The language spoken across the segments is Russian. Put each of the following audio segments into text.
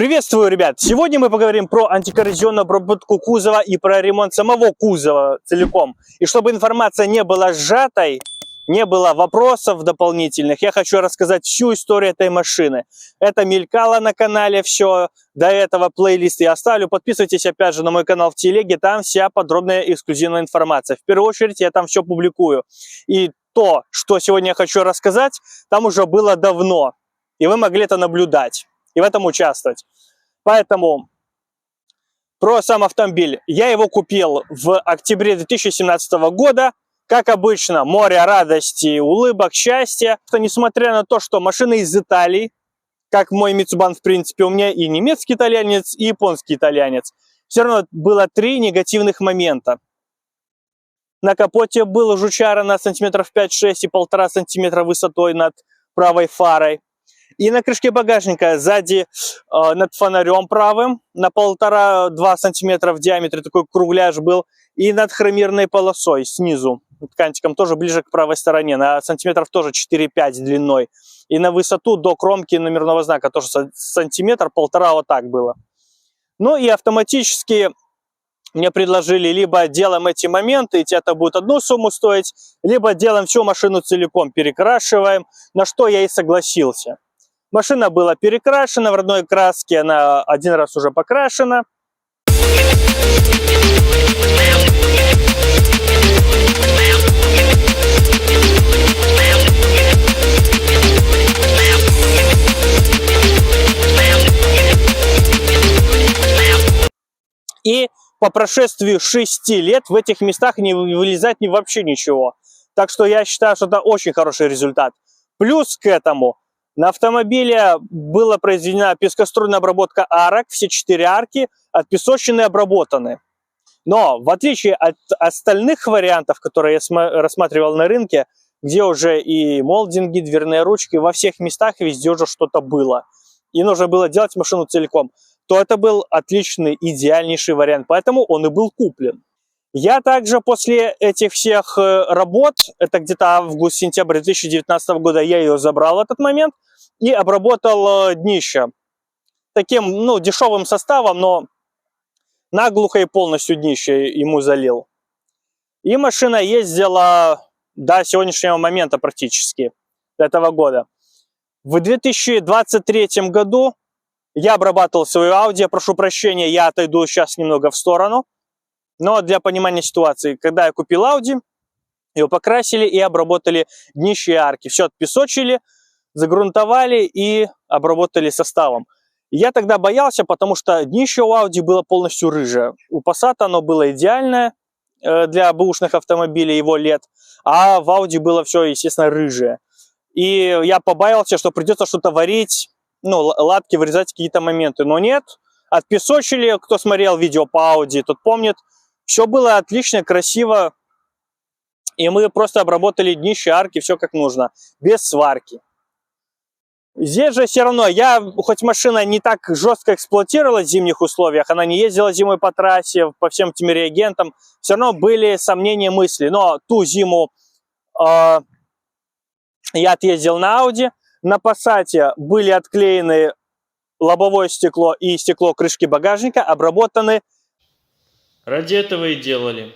Приветствую, ребят! Сегодня мы поговорим про антикоррозионную обработку кузова и про ремонт самого кузова целиком. И чтобы информация не была сжатой, не было вопросов дополнительных, я хочу рассказать всю историю этой машины. Это мелькало на канале все, до этого плейлист я оставлю. Подписывайтесь опять же на мой канал в телеге, там вся подробная эксклюзивная информация. В первую очередь я там все публикую. И то, что сегодня я хочу рассказать, там уже было давно. И вы могли это наблюдать и в этом участвовать. Поэтому про сам автомобиль. Я его купил в октябре 2017 года. Как обычно, море радости, улыбок, счастья. Несмотря на то, что машина из Италии, как мой Mitsubishi, в принципе, у меня и немецкий итальянец, и японский итальянец, все равно было 3 негативных момента. На капоте был жучара на сантиметров 5-6 и 1,5 сантиметра высотой над правой фарой. И на крышке багажника сзади над фонарем правым на 1,5-2 сантиметра в диаметре такой кругляш был. И над хромированной полосой снизу, кантиком тоже ближе к правой стороне, на сантиметров тоже 4-5 длиной. И на высоту до кромки номерного знака тоже сантиметр, 1,5 вот так было. Ну и автоматически мне предложили, либо делаем эти моменты, и это будет одну сумму стоить, либо делаем всю машину целиком, перекрашиваем, на что я и согласился. Машина была перекрашена в родной краске, она один раз уже покрашена. И по прошествии 6 лет в этих местах не вылезать вообще ничего. Так что я считаю, что это очень хороший результат. Плюс к этому на автомобиле была произведена пескоструйная обработка арок, все 4 арки отпесочены и обработаны. Но в отличие от остальных вариантов, которые я рассматривал на рынке, где уже и молдинги, дверные ручки, во всех местах везде уже что-то было, и нужно было делать машину целиком, то это был отличный, идеальнейший вариант, поэтому он и был куплен. Я также после этих всех работ, это где-то август-сентябрь 2019 года, я ее забрал в этот момент и обработал днище. Таким, дешевым составом, но наглухо и полностью днище ему залил. И машина ездила до сегодняшнего момента практически, до этого года. В 2023 году я обрабатывал свою Audi, прошу прощения, я отойду сейчас немного в сторону. Но для понимания ситуации, когда я купил Audi, ее покрасили и обработали днище и арки. Все отпесочили, загрунтовали и обработали составом. Я тогда боялся, потому что днище у Audi было полностью рыжее. У Passat оно было идеальное для бэушных автомобилей его лет, а в Audi было все, естественно, рыжее. И я побоялся, что придется что-то варить, латки вырезать какие-то моменты. Но нет, отпесочили, кто смотрел видео по Audi, тот помнит. Все было отлично, красиво, и мы просто обработали днище, арки, все как нужно, без сварки. Здесь же все равно, хоть машина не так жестко эксплуатировалась в зимних условиях, она не ездила зимой по трассе, по всем этим реагентам, все равно были сомнения, мысли. Но ту зиму я отъездил на Audi, на Passat были отклеены лобовое стекло и стекло крышки багажника, обработаны. Ради этого и делали.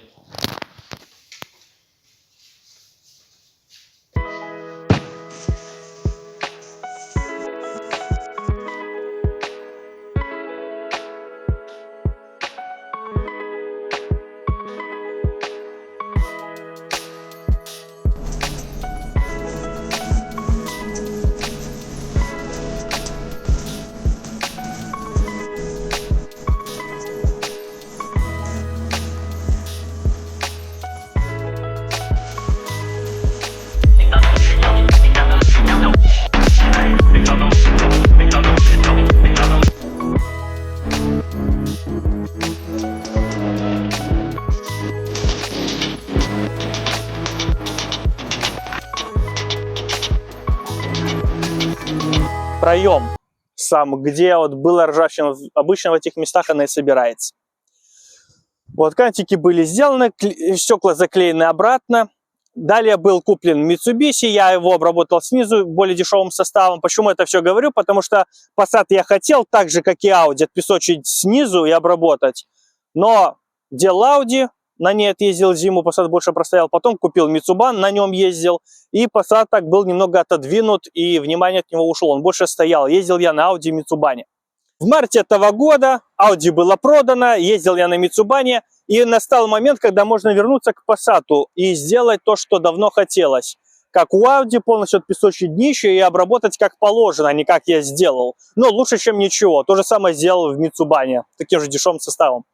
Проем сам, где вот была ржавчина, обычно в этих местах она и собирается. Вот кантики были сделаны, стекла заклеены обратно. Далее был куплен Mitsubishi, я его обработал снизу более дешевым составом. Почему это все говорю? Потому что Passat я хотел так же, как и Audi, отпесочить снизу и обработать. Но делал Audi, на ней отъездил зиму, Passat больше простоял. Потом купил Mitsubishi, на нем ездил. И Passat так был немного отодвинут, и внимание от него ушло. Он больше стоял. Ездил я на Audi Mitsubishi. В марте этого года Audi было продано, ездил я на Mitsubishi. И настал момент, когда можно вернуться к Passat и сделать то, что давно хотелось. Как у Audi, полностью отпесочить днище и обработать как положено, а не как я сделал. Но лучше, чем ничего. То же самое сделал в Mitsubishi, таким же дешевым составом.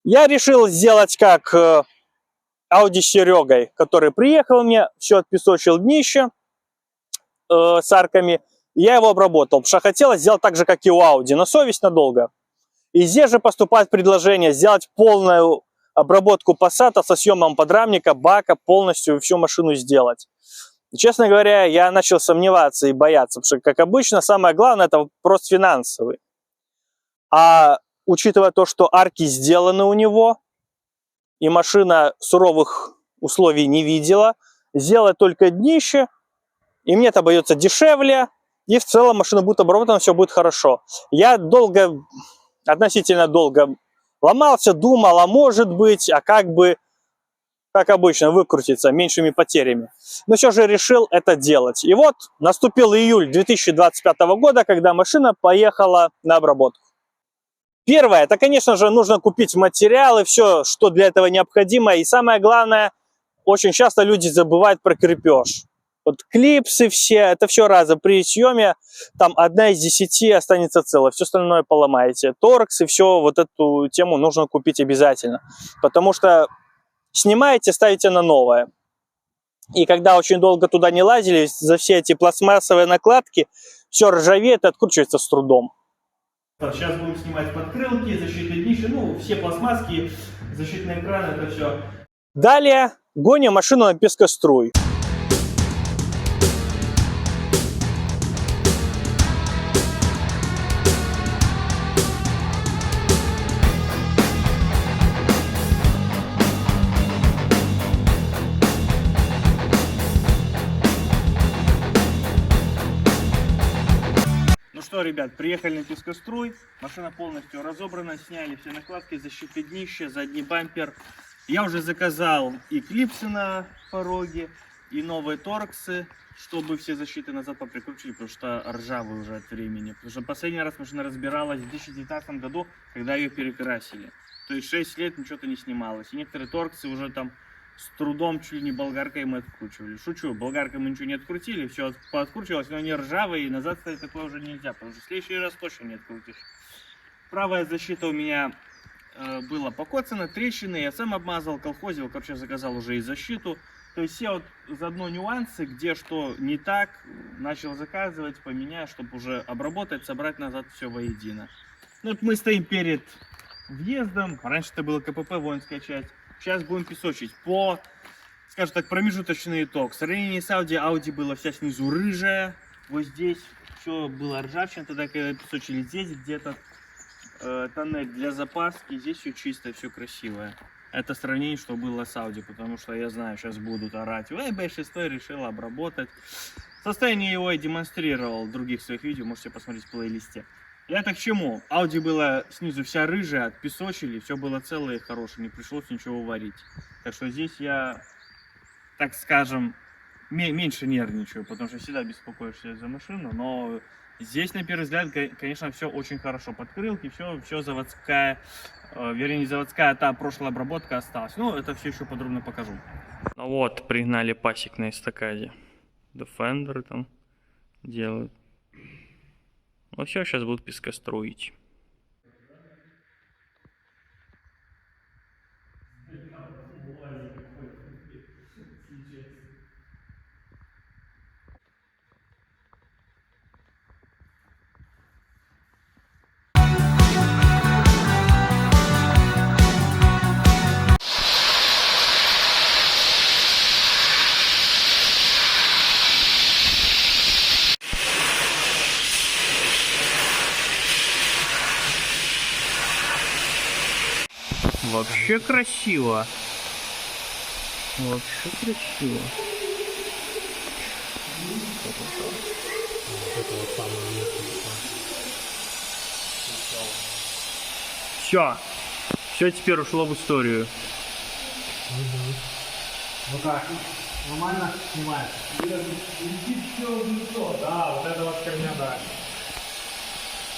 Я решил сделать как Audi с Серегой, который приехал мне, все отпесочил днище с арками. Я его обработал, потому что хотелось сделать так же, как и у Audi, на совесть надолго. И здесь же поступает предложение сделать полную обработку Passat со съемом подрамника, бака, полностью всю машину сделать. И, честно говоря, я начал сомневаться и бояться, потому что, как обычно, самое главное – это вопрос финансовый. А учитывая то, что арки сделаны у него, и машина суровых условий не видела, сделать только днище, и мне это обойдется дешевле, и в целом машина будет обработана, все будет хорошо. Я относительно долго ломался, думал, а может быть, а как бы, как обычно, выкрутиться меньшими потерями. Но все же решил это делать. И вот наступил июль 2025 года, когда машина поехала на обработку. Первое, это, конечно же, нужно купить материалы, все, что для этого необходимо. И самое главное, очень часто люди забывают про крепеж. Вот клипсы все, это все разом. При съеме там 1 из 10 останется целой, все остальное поломаете. Торкс и все, вот эту тему нужно купить обязательно. Потому что снимаете, ставите на новое. И когда очень долго туда не лазили, за все эти пластмассовые накладки, все ржавеет и откручивается с трудом. Сейчас будем снимать подкрылки, защитные днища, ну, все пластмасски, защитные экраны, это все. Далее гоним машину на пескоструй. Что, ребят, приехали на пескоструй, машина полностью разобрана, сняли все накладки, защиты днища, задний бампер. Я уже заказал и клипсы на пороге, и новые торксы, чтобы все защиты назад поприкручили, потому что ржавые уже от времени. Потому что последний раз машина разбиралась в 2019 году, когда ее перекрасили. То есть 6 лет ничего-то не снималось. И некоторые торксы уже там с трудом, чуть ли не болгаркой мы откручивали. Шучу, болгаркой мы ничего не открутили, все пооткручивалось, но они ржавые, и назад ставить такое уже нельзя, потому что в следующий раз точно не открутишь. Правая защита у меня была покоцана, трещины, я сам обмазал, колхозил, короче, заказал уже и защиту. То есть все вот заодно нюансы, где что не так, начал заказывать, поменять, чтобы уже обработать, собрать назад все воедино. Ну вот мы стоим перед въездом, раньше это было КПП, воинская часть. Сейчас будем песочить по, скажем так, промежуточный итог. В сравнении с Audi была вся снизу рыжая. Вот здесь все было ржавчина, тогда когда песочили здесь где-то тоннель для запаски. Здесь все чистое, все красивое. Это сравнение, что было с Audi, потому что я знаю, сейчас будут орать. Ой, B6 решила обработать. Состояние его я демонстрировал в других своих видео, можете посмотреть в плейлисте. Я-то к чему? Audi была снизу вся рыжая, отпесочили, все было целое и хорошее, не пришлось ничего варить. Так что здесь я, так скажем, меньше нервничаю, потому что всегда беспокоишься за машину, но здесь, на первый взгляд, конечно, все очень хорошо. Подкрылки, все заводская, вернее, не заводская, а та прошлая обработка осталась. Ну, это все еще подробно покажу. Ну вот, пригнали пасек на эстакаде. Defender там делают. Ну все, сейчас будут пескоструить. Вообще красиво. Вообще красиво. Это вот самое место. Все. Все теперь ушло в историю. Ну как, нормально снимает? Летит все в лицо, да, вот это вот херня, да.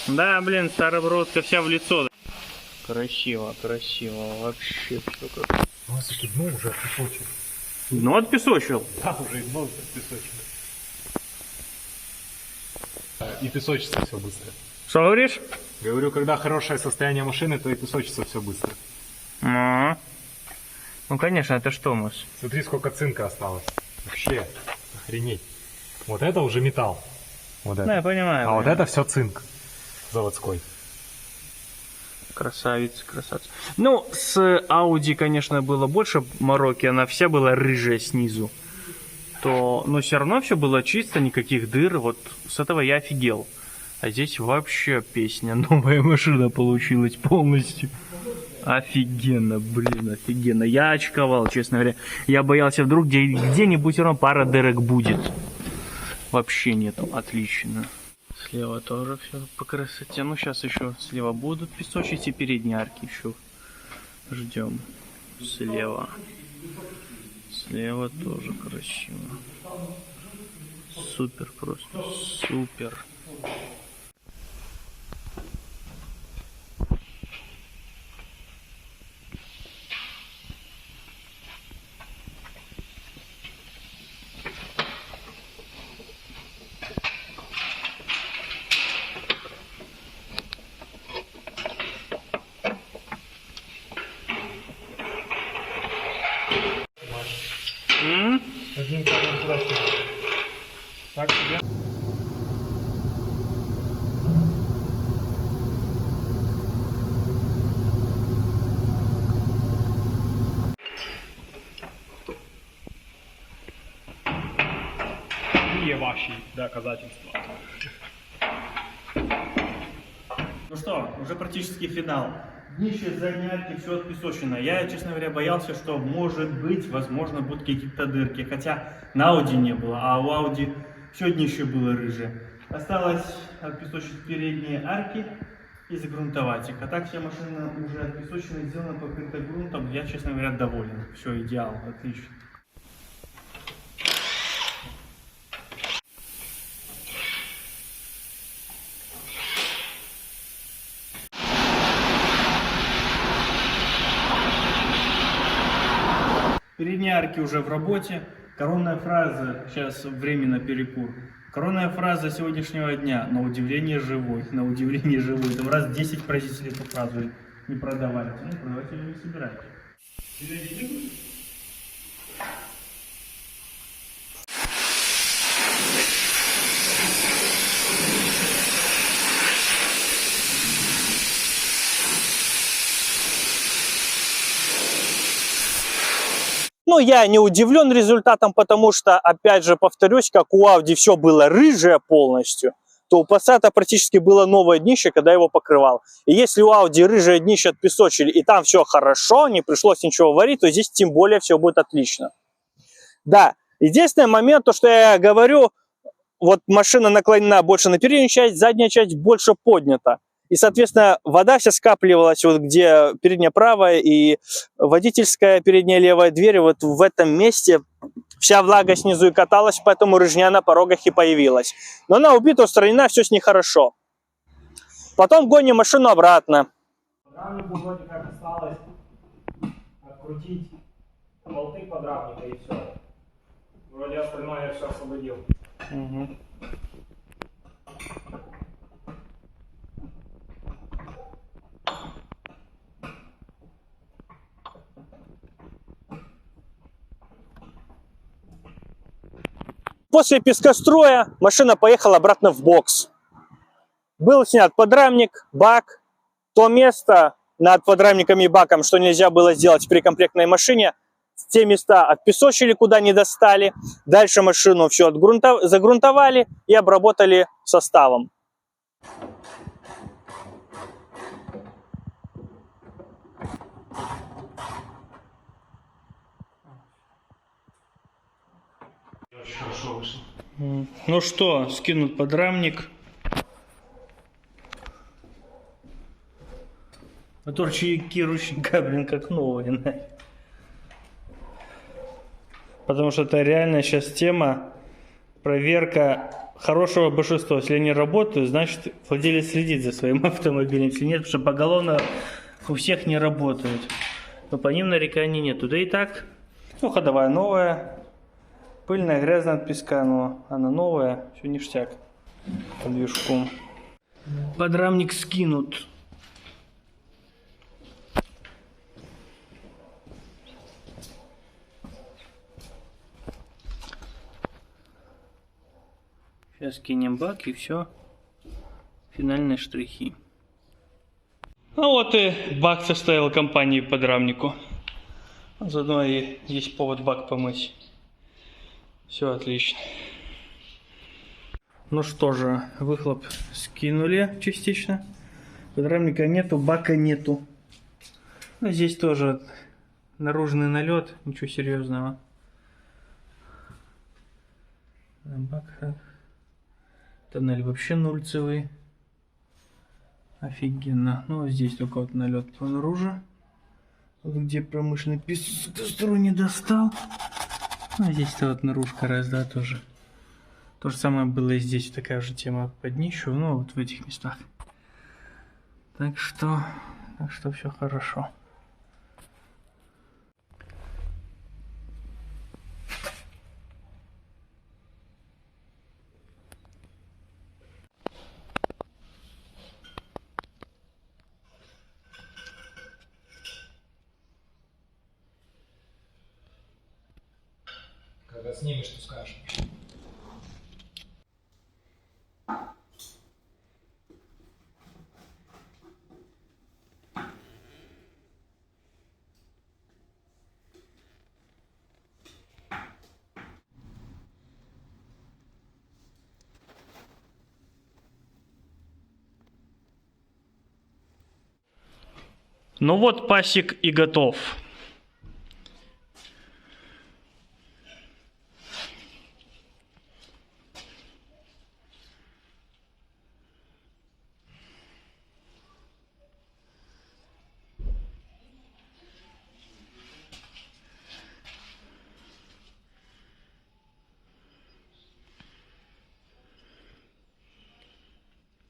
Да, блин, старобродка вся в лицо. Красиво, красиво. Вообще все как. Ну, все-таки дно уже отпесочено. Ну, отпесочил. Да, уже и дно отпесочено. И песочится все быстро. Что говоришь? Говорю, когда хорошее состояние машины, то и песочится все быстро. Ну, конечно, это что, Мус? Смотри, сколько цинка осталось. Вообще, охренеть. Вот это уже металл. Вот это. Да, я понимаю. А вот это все цинк заводской. Красавец, красавец. Ну, с Audi, конечно, было больше мороки, она вся была рыжая снизу. Но все равно все было чисто, никаких дыр. Вот с этого я офигел. А здесь вообще песня. Новая машина получилась полностью. Офигенно, блин, офигенно. Я очковал, честно говоря. Я боялся, вдруг где-нибудь все равно пара дырок будет. Вообще нету. Отлично. Слева тоже все по красоте. Ну, сейчас еще слева будут песочить и передние арки еще ждем. Слева. Слева тоже красиво. Супер просто. Супер. Один красивый. Так себе. И ваши доказательства. Ну что, уже практически финал. Днище задней арки все отпесочено. Я, честно говоря, боялся, что может быть, возможно, будут какие-то дырки. Хотя на Audi не было, а у Audi все днище было рыжее. Осталось отпесочить передние арки и загрунтовать их. А так вся машина уже отпесочена, сделана, покрыта грунтом. Я, честно говоря, доволен. Все, идеал, отлично. Передние арки уже в работе. Коронная фраза, сейчас временно перекур. Коронная фраза сегодняшнего дня, на удивление живой, на удивление живой. Там раз 10 произнесли эту фразу, не продавайте. Ну, продавать ее не собирайте. Но я не удивлен результатом, потому что, опять же, повторюсь, как у Audi все было рыжее полностью, то у Passat практически было новое днище, когда я его покрывал. И если у Audi рыжее днище отпесочили, и там все хорошо, не пришлось ничего варить, то здесь тем более все будет отлично. Да, единственный момент, то что я говорю, вот машина наклонена больше на переднюю часть, задняя часть больше поднята. И, соответственно, вода вся скапливалась, вот где передняя правая и водительская передняя левая дверь, вот в этом месте вся влага снизу и каталась, поэтому рыжня на порогах и появилась. Но она убита, устранена, все с ней хорошо. Потом гоним машину обратно. Подрамнику вроде как осталось открутить болты подрамника и все. Вроде остальное я все освободил. После пескостроя машина поехала обратно в бокс. Был снят подрамник, бак. То место над подрамником и баком, что нельзя было сделать при комплектной машине, те места отпесочили, куда не достали. Дальше машину все загрунтовали и обработали составом. очень хорошо вышло. Ну что, скинут подрамник. Моторчики ручника, блин, как новые. Да? Потому что это реально сейчас тема проверка хорошего большинства. Если они работают, значит владелец следит за своим автомобилем. Если нет, потому что поголовно у всех не работают. Но по ним нареканий нету. Да и так, ну, ходовая новая. Пыльная, грязная от песка, но она новая. Все ништяк по движку. Подрамник скинут. Сейчас кинем бак и все. Финальные штрихи. А вот и бак составил компании подрамнику. Заодно и есть повод бак помыть. Все отлично. Ну что же, выхлоп скинули частично. Подрамника нету, бака нету. Ну, здесь тоже наружный налет, ничего серьезного. Бак. Тоннель вообще нульцевый. Офигенно. Ну, а здесь только вот налет снаружи. Вот где промышленный песок с этой стороны не достал. Ну, а здесь-то вот наружка раз, да, тоже. То же самое было и здесь. Такая же тема под днищу, ну, вот в этих местах. Так что все хорошо. Когда снимешь, что скажешь. Ну вот пасек и готов.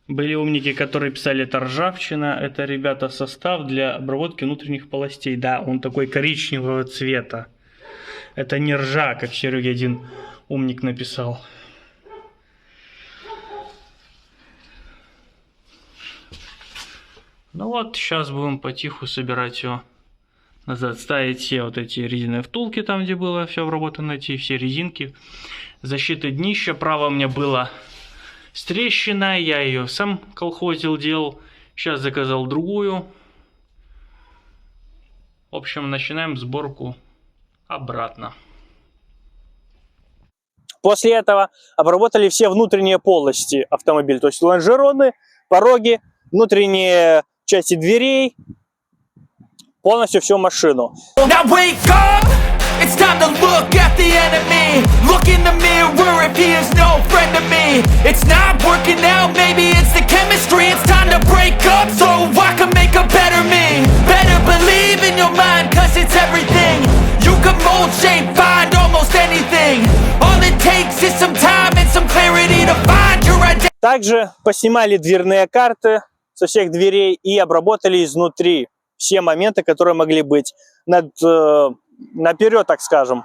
Были умники, которые писали, это ржавчина, это, ребята, состав для обработки внутренних полостей. Да, он такой коричневого цвета. Это не ржа, как Серега один умник написал. Ну вот, сейчас будем потиху собирать все назад. Ставить все вот эти резиновые втулки, там где было все обработано, эти все резинки. Защита днища. Право мне было с трещиной, я ее сам колхозил, делал. Сейчас заказал другую. В общем, начинаем сборку обратно. После этого обработали все внутренние полости автомобиля, то есть лонжероны, пороги, внутренние части дверей, полностью всю машину. Now wake up, it's time to look at the enemy. Look in the mirror if he is no friend to me. It's not working out, maybe it's the chemistry. It's time to break up so I can make a better me. Better believe in your mind, cause it's everything. You can mold, shape, find almost anything. All it takes is some time and some clarity to find your identity. Также поснимали дверные карты со всех дверей и обработали изнутри все моменты, которые могли быть наперед, так скажем,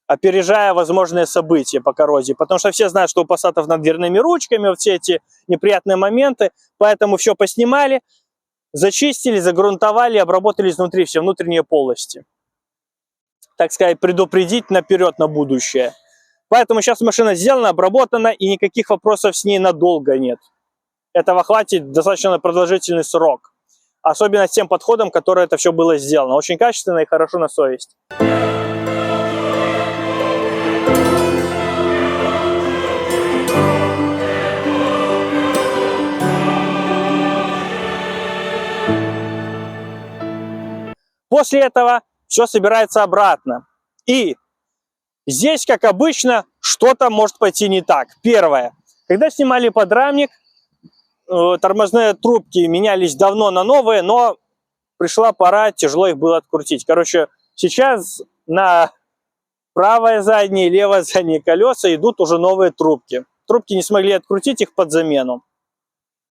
опережая возможные события по коррозии. Потому что все знают, что у Passat'ов над дверными ручками вот все эти неприятные моменты, поэтому все поснимали, зачистили, загрунтовали, обработали изнутри все внутренние полости. Так сказать, предупредить наперед на будущее. Поэтому сейчас машина сделана, обработана, и никаких вопросов с ней надолго нет. Этого хватит достаточно на продолжительный срок. Особенно с тем подходом, который это все было сделано. Очень качественно и хорошо на совесть. После этого все собирается обратно. И Здесь, как обычно, что-то может пойти не так. Первое. Когда снимали подрамник, тормозные трубки менялись давно на новые, но пришла пора, тяжело их было открутить. Короче, сейчас на правое заднее и левое заднее колеса идут уже новые трубки. Трубки не смогли открутить, их под замену.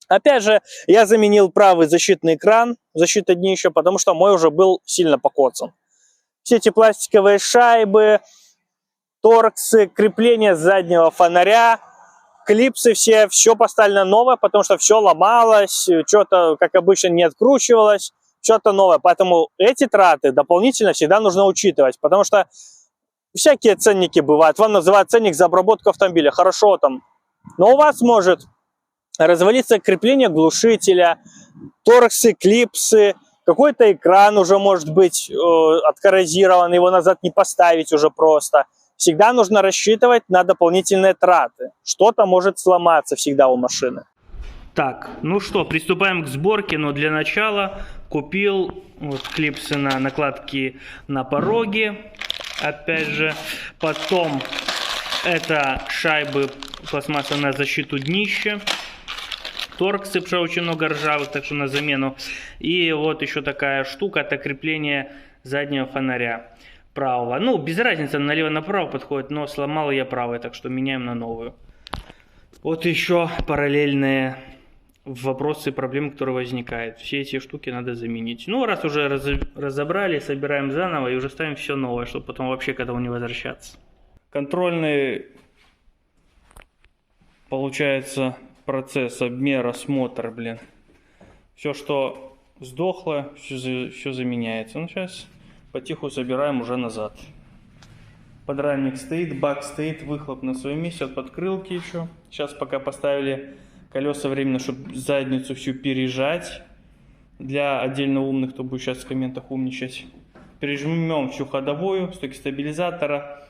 Опять же, я заменил правый защитный экран, защита днища, потому что мой уже был сильно покоцан. Все эти пластиковые шайбы, торксы, крепления заднего фонаря, клипсы все поставлено новое, потому что все ломалось, что-то, как обычно, не откручивалось, что-то новое. Поэтому эти траты дополнительно всегда нужно учитывать, потому что всякие ценники бывают. Вам называют ценник за обработку автомобиля. Хорошо там. Но у вас может развалиться крепление глушителя, торксы, клипсы, какой-то экран уже может быть откоррозирован, его назад не поставить уже просто. Всегда нужно рассчитывать на дополнительные траты. Что-то может сломаться всегда у машины. Так, ну что, приступаем к сборке, но для начала купил вот клипсы на накладки на пороге, опять же, потом это шайбы пластмасса на защиту днища, торксы, потому что очень много ржавых, так что на замену, и вот еще такая штука, это крепление заднего фонаря правого. Ну, без разницы, налево-направо подходит, но сломал я правый, так что меняем на новую. Вот еще параллельные вопросы и проблемы, которые возникают. Все эти штуки надо заменить. Ну, раз уже разобрали, собираем заново и уже ставим все новое, чтобы потом вообще к этому не возвращаться. Контрольный, получается, процесс, обмер, осмотр, блин. Все, что сдохло, все заменяется. Ну, сейчас потиху собираем уже назад. Подрамник стоит, бак стоит, выхлоп на своем месте, от подкрылки еще. Сейчас пока поставили колеса временно, чтобы задницу всю пережать. Для отдельно умных, кто будет сейчас в комментах умничать. Пережмем всю ходовую, стойки стабилизатора.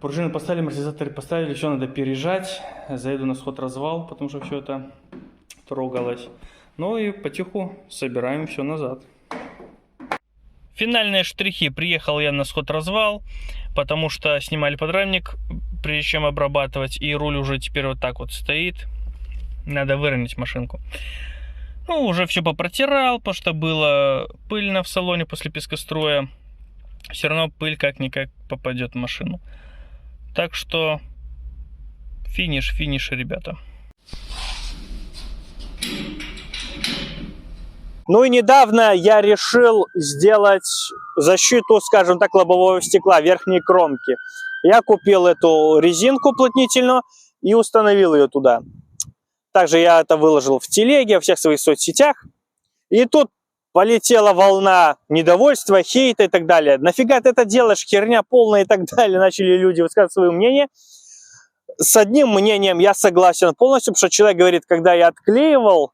Пружины поставили, амортизаторы поставили, все надо пережать. Заеду на сход-развал, потому что все это трогалось. Ну и потиху собираем все назад. Финальные штрихи. Приехал я на сход-развал, потому что снимали подрамник, прежде чем обрабатывать. И руль уже теперь вот так вот стоит. Надо выровнять машинку. Ну, уже все попротирал, потому что было пыльно в салоне после пескоструя. Все равно пыль как-никак попадет в машину. Так что финиш, ребята. Ну и недавно я решил сделать защиту, скажем так, лобового стекла, верхней кромки. Я купил эту резинку уплотнительную и установил ее туда. Также я это выложил в телеге, во всех своих соцсетях. И тут полетела волна недовольства, хейта и так далее. Нафига ты это делаешь, херня полная и так далее. Начали люди высказывать свое мнение. С одним мнением я согласен полностью, потому что человек говорит, когда я отклеивал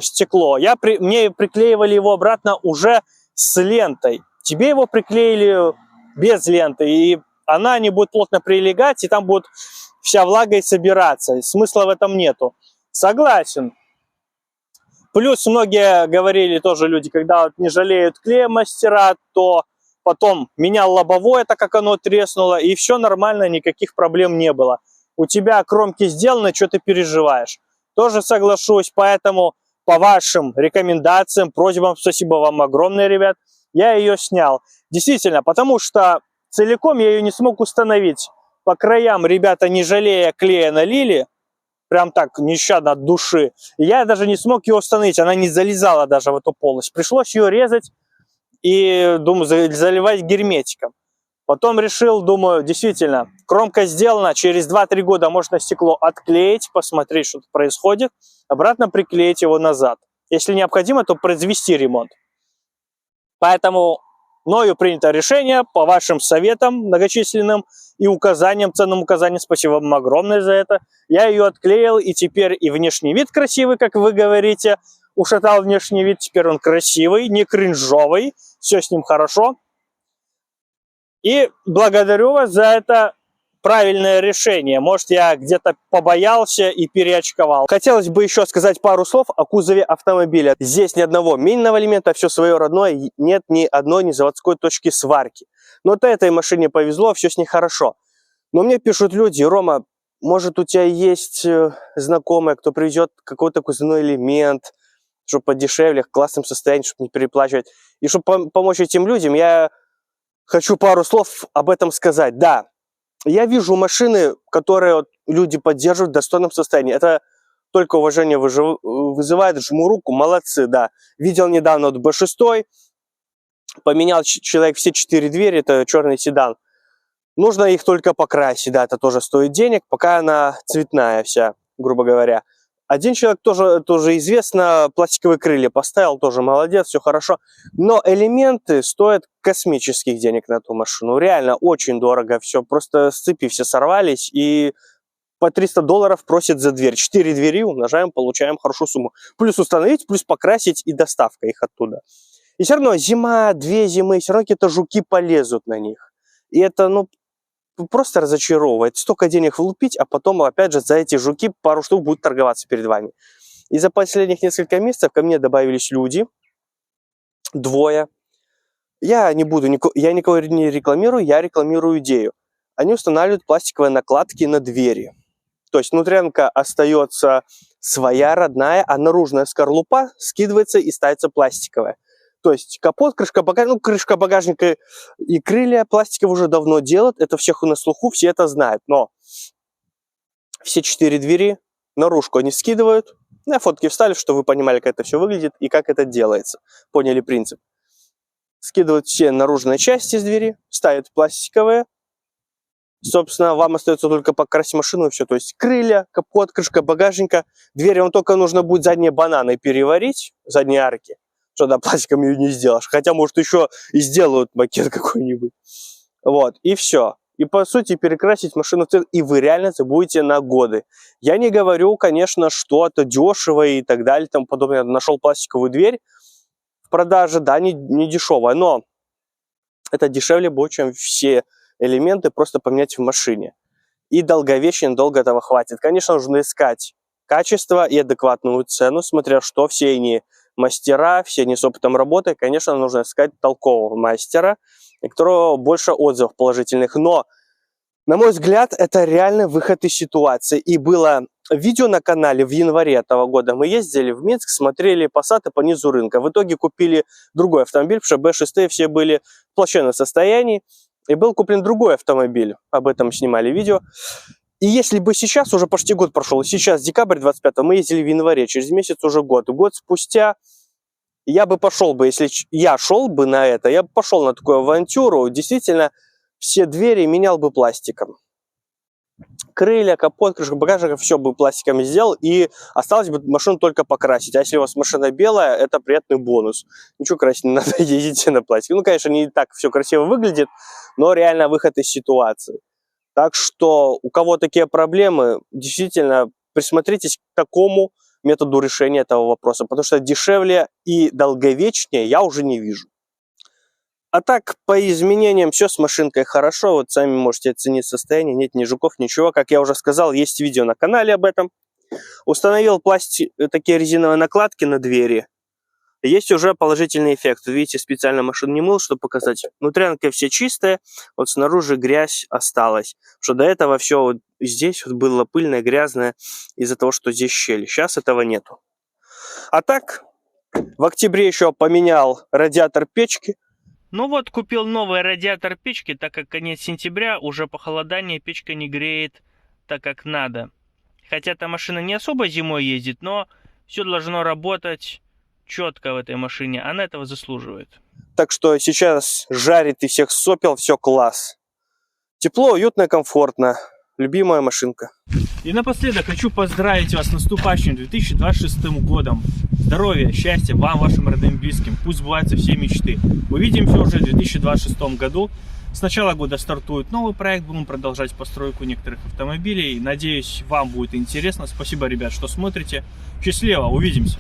стекло, мне приклеивали его обратно уже с лентой. Тебе его приклеили без ленты, и она не будет плотно прилегать, и там будет вся влага и собираться. Смысла в этом нету. Согласен. Плюс многие говорили тоже люди, когда вот не жалеют клея мастера, то потом менял лобовое, так как оно треснуло, и все нормально, никаких проблем не было. У тебя кромки сделаны, что ты переживаешь. Тоже соглашусь, поэтому по вашим рекомендациям, просьбам, спасибо вам огромное, ребят, я ее снял. Действительно, потому что целиком я ее не смог установить. По краям ребята, не жалея клея, налили, прям так, нещадно от души. И я даже не смог ее установить, она не залезала даже в эту полость. Пришлось ее резать и, думаю, заливать герметиком. Потом решил, думаю, действительно, кромка сделана, через 2-3 года можно стекло отклеить, посмотреть, что происходит, обратно приклеить его назад. Если необходимо, то произвести ремонт. Поэтому мною принято решение, по вашим советам многочисленным и указаниям, ценным указаниям, спасибо вам огромное за это. Я ее отклеил, и теперь и внешний вид красивый, как вы говорите, ушатал внешний вид, теперь он красивый, не кринжовый, все с ним хорошо. И благодарю вас за это правильное решение. Может, я где-то побоялся и переочковал. Хотелось бы еще сказать пару слов о кузове автомобиля. Здесь ни одного минного элемента, все свое родное, нет ни одной ни заводской точки сварки. Но вот этой машине повезло, все с ней хорошо. Но мне пишут люди: Рома, может, у тебя есть знакомый, кто привезет какой-то кузовной элемент, чтобы подешевле, в классном состоянии, чтобы не переплачивать. И чтобы помочь этим людям, я хочу пару слов об этом сказать. Да, я вижу машины, которые люди поддерживают в достойном состоянии. Это только уважение вызывает, жму руку, молодцы, да. Видел недавно вот B6, поменял человек все 4 двери, это черный седан. Нужно их только покрасить, да, это тоже стоит денег, пока она цветная вся, грубо говоря. Один человек тоже известно, пластиковые крылья поставил, тоже молодец, все хорошо. Но элементы стоят космических денег на эту машину. Реально очень дорого все, просто с цепи все сорвались и по $300 просят за дверь. 4 двери умножаем, получаем хорошую сумму. Плюс установить, плюс покрасить и доставка их оттуда. И все равно зима, 2 зимы, все равно какие-то жуки полезут на них. И это, ну, просто разочаровывает. Столько денег влупить, а потом, опять же, за эти жуки пару штук будут торговаться перед вами. И за последних несколько месяцев ко мне добавились люди, 2. Я никого не рекламирую, я рекламирую идею. Они устанавливают пластиковые накладки на двери. То есть внутрянка остается своя, родная, а наружная скорлупа скидывается и ставится пластиковая. То есть капот, крышка багажника, ну, крышка багажника и крылья пластиковые уже давно делают. Это всех на слуху, все это знают. Но все 4 двери наружку они скидывают. На фотки вставили, чтобы вы понимали, как это все выглядит и как это делается. Поняли принцип. Скидывают все наружные части из двери, ставят пластиковые. Собственно, вам остается только покрасить машину и все. То есть крылья, капот, крышка багажника. Двери вам только нужно будет задние бананы переварить, задние арки. Что да, пластиком ее не сделаешь. Хотя, может, еще и сделают макет какой-нибудь. Вот, и все. И, по сути, перекрасить машину в цвет, и вы реально это будете на годы. Я не говорю, конечно, что это дешево и так далее, тому подобное. Я нашел пластиковую дверь в продаже, да, не дешевая, но это дешевле будет, чем все элементы просто поменять в машине. И долговечно, долго этого хватит. Конечно, нужно искать качество и адекватную цену, смотря что все они мастера, все не с опытом работы. Конечно, нужно искать толкового мастера, у которого больше отзывов положительных. Но, на мой взгляд, это реально выход из ситуации. И было видео на канале в январе этого года. Мы ездили в Минск, смотрели Passat по низу рынка. В итоге купили другой автомобиль, потому что B6 все были в плачевном состоянии. И был куплен другой автомобиль. Об этом снимали видео. И если бы сейчас, уже почти год прошел, сейчас декабрь 25, мы ездили в январе, через месяц уже год. И год спустя я бы пошел бы, если я шел бы на это, я бы пошел на такую авантюру, действительно, все двери менял бы пластиком. Крылья, капот, крышка багажника, все бы пластиком сделал, и осталось бы машину только покрасить. А если у вас машина белая, это приятный бонус. Ничего красить не надо, ездите на пластик. Ну, конечно, не так все красиво выглядит, но реально выход из ситуации. Так что у кого такие проблемы, действительно присмотритесь к такому методу решения этого вопроса, потому что дешевле и долговечнее я уже не вижу. А так, по изменениям все с машинкой хорошо, вот сами можете оценить состояние, нет ни жуков, ничего. Как я уже сказал, есть видео на канале об этом. Установил такие резиновые накладки на двери. Есть уже положительный эффект. Видите, специально машину не мыл, чтобы показать. Внутрянка все чистая, вот снаружи грязь осталась. Что до этого все вот здесь вот было пыльное, грязное из-за того, что здесь щели. Сейчас этого нету. А так, в октябре еще поменял радиатор печки. Ну вот, купил новый радиатор печки, так как конец сентября, уже похолодание, печка не греет так, как надо. Хотя эта машина не особо зимой ездит, но все должно работать четко в этой машине, она этого заслуживает. Так что сейчас жарит и всех сопел, все класс. Тепло, уютно, комфортно. Любимая машинка. И напоследок хочу поздравить вас с наступающим 2026 годом. Здоровья, счастья вам, вашим родным, близким. Пусть сбываются все мечты. Увидимся уже в 2026 году. С начала года стартует новый проект. Будем продолжать постройку некоторых автомобилей. Надеюсь, вам будет интересно. Спасибо, ребят, что смотрите. Счастливо, увидимся.